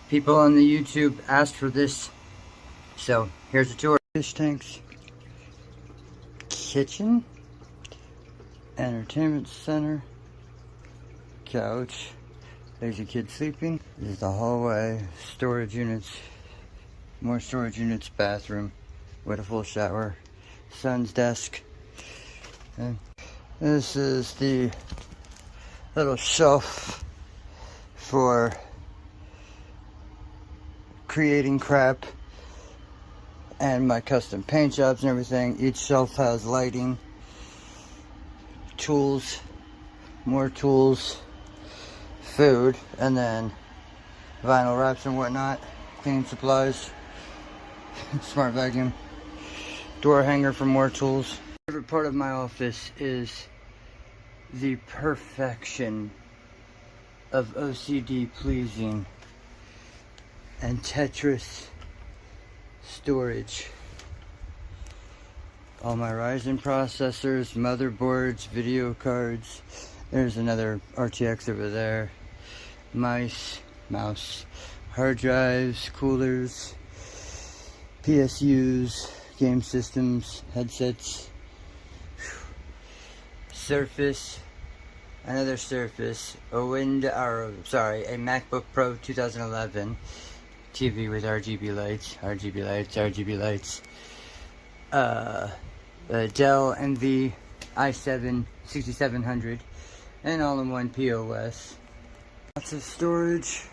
People on the YouTube asked for this, so here's a tour. Fish tanks, kitchen, entertainment center, couch. There's a kid sleeping. This is the hallway, storage units, more storage units, bathroom with a full shower, son's desk. And this is the little shelf for creating crap and my custom paint jobs and everything. Each shelf has lighting, tools, more tools, food, and then vinyl wraps and whatnot, cleaning supplies, smart vacuum, door hanger for more tools. My favorite part of my office is the perfection of OCD pleasing and Tetris storage. All my Ryzen processors, motherboards, video cards. There's another RTX over there. Mouse, hard drives, coolers, PSUs, game systems, headsets, Surface, another Surface, a MacBook Pro 2011, TV with RGB lights, a Dell NV i7 6700, and all-in-one POS. Lots of storage,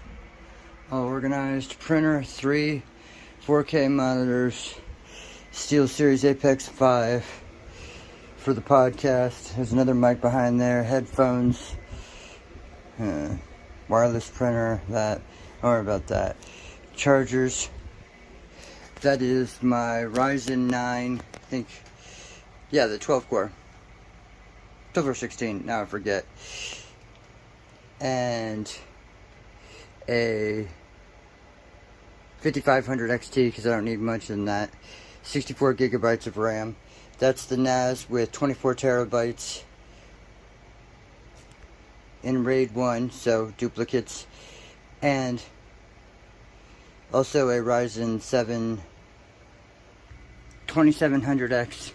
all organized. Printer, 3 4K monitors, SteelSeries Apex 5 for the podcast. There's another mic behind there, headphones, wireless printer, that, don't worry about that. Chargers, that is my Ryzen 9, I think, yeah, the 12 core, 12 or 16, now I forget, and a 5500 XT, because I don't need much than that, 64 gigabytes of RAM. That's the NAS with 24 terabytes in RAID 1, so duplicates, and also a Ryzen 7 2700X.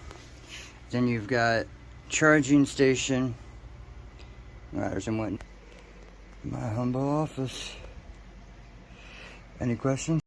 Then you've got charging station. There's my humble office. Any questions?